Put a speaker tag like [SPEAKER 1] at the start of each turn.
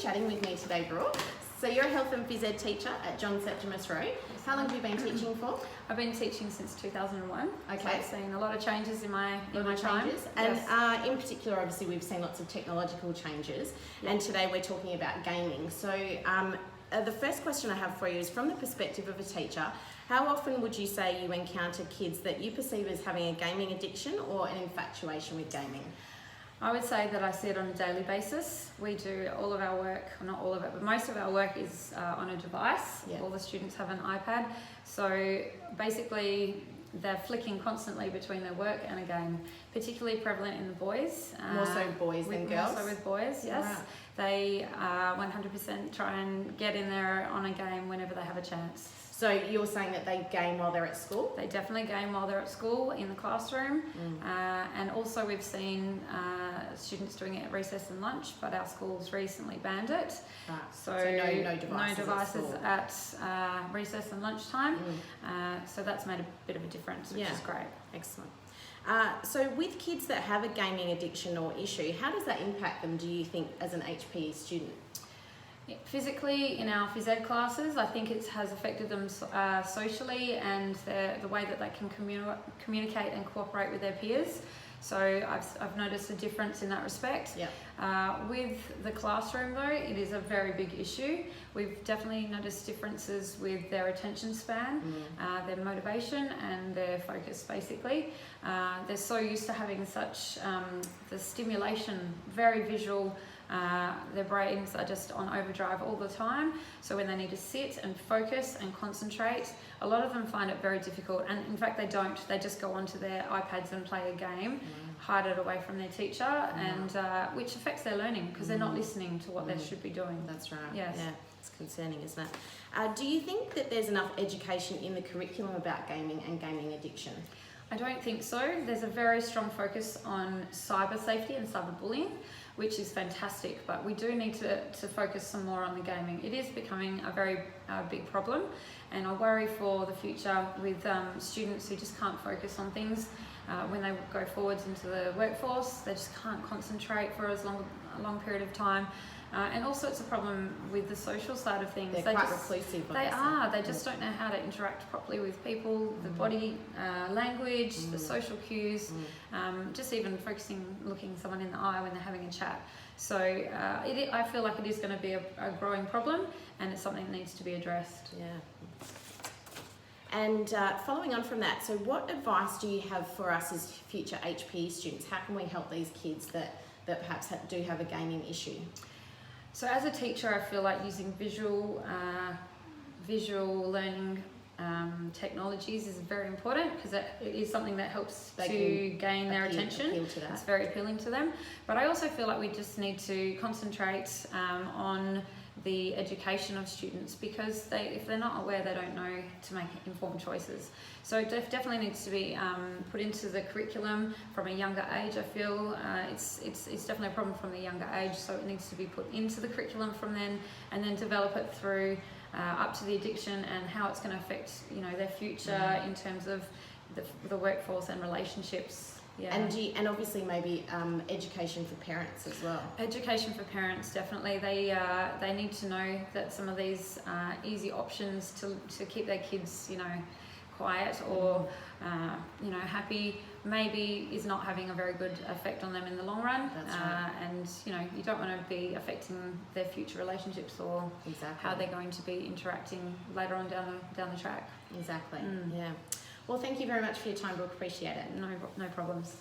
[SPEAKER 1] chatting with me today, Brooke. So you're a health and phys ed teacher at John Septimus Road. How long have you been teaching for?
[SPEAKER 2] I've been teaching since 2001.
[SPEAKER 1] Okay.
[SPEAKER 2] So I've seen a lot of changes in my time.
[SPEAKER 1] And
[SPEAKER 2] Yes.
[SPEAKER 1] in particular, obviously, we've seen lots of technological changes.
[SPEAKER 2] Yeah.
[SPEAKER 1] And today we're talking about gaming. So the first question I have for you is from the perspective of a teacher, how often would you say you encounter kids that you perceive as having a gaming addiction or an infatuation with gaming?
[SPEAKER 2] I would say that I see it on a daily basis. We do all of our work, not all of it, but most of our work is on a device.
[SPEAKER 1] Yeah.
[SPEAKER 2] All the students have an iPad. So basically, they're flicking constantly between their work and a game, particularly prevalent in the boys.
[SPEAKER 1] More so boys than girls?
[SPEAKER 2] More so with boys, yes.
[SPEAKER 1] Right.
[SPEAKER 2] They 100% try and get in there on a game whenever they have a chance.
[SPEAKER 1] So you're saying that they game while they're at school?
[SPEAKER 2] They definitely game while they're at school, in the classroom. And also we've seen students doing it at recess and lunch, but our schools recently banned it.
[SPEAKER 1] Right.
[SPEAKER 2] So
[SPEAKER 1] no devices
[SPEAKER 2] at recess and lunchtime. So that's made a bit of a difference, which is great.
[SPEAKER 1] Excellent. So with kids that have a gaming addiction or issue, how does that impact them, do you think, as an HPE student?
[SPEAKER 2] Physically, in our phys ed classes, I think it has affected them socially and the way that they can communicate and cooperate with their peers. So I've noticed a difference in that respect.
[SPEAKER 1] Yep.
[SPEAKER 2] With the classroom though, it is a very big issue. We've definitely noticed differences with their attention span, their motivation and their focus basically. They're so used to having such the stimulation, very visual. Their brains are just on overdrive all the time, so when they need to sit and focus and concentrate, a lot of them find it very difficult, and in fact they just go onto their iPads and play a game, hide it away from their teacher, and which affects their learning because they're not listening to what they should be doing.
[SPEAKER 1] That's right.
[SPEAKER 2] Yes.
[SPEAKER 1] Yeah, it's concerning, isn't it? Do you think that there's enough education in the curriculum about gaming and gaming addiction?
[SPEAKER 2] I don't think so. There's a very strong focus on cyber safety and cyberbullying, which is fantastic, but we do need to focus some more on the gaming. It is becoming a very big problem, and I worry for the future with students who just can't focus on things. When they go forwards into the workforce, they just can't concentrate for a long period of time. And also it's a problem with the social side of things.
[SPEAKER 1] They're quite reclusive.
[SPEAKER 2] They are. They just don't know how to interact properly with people, the body language, the social cues, just even looking someone in the eye when they're having a chat. So I feel like it is going to be a growing problem, and it's something that needs to be addressed.
[SPEAKER 1] Yeah. And following on from that, so what advice do you have for us as future HPE students? How can we help these kids that perhaps do have a gaming issue?
[SPEAKER 2] So as a teacher, I feel like using visual learning technologies is very important because it is something that helps to gain their attention. It's very appealing to them. But I also feel like we just need to concentrate on the education of students, because if they're not aware, they don't know to make informed choices. So it definitely needs to be put into the curriculum from a younger age. I feel it's definitely a problem from a younger age, so it needs to be put into the curriculum from then, and then develop it through up to the addiction and how it's going to affect their future in terms of the workforce and relationships. Yeah.
[SPEAKER 1] And obviously maybe education for parents as well.
[SPEAKER 2] Education for parents, definitely. They need to know that some of these easy options to keep their kids, quiet or happy, maybe is not having a very good effect on them in the long run.
[SPEAKER 1] That's right.
[SPEAKER 2] And you don't want to be affecting their future relationships or how they're going to be interacting later on down the track.
[SPEAKER 1] Exactly. Yeah. Well, thank you very much for your time, Brooke. Appreciate it.
[SPEAKER 2] No problems.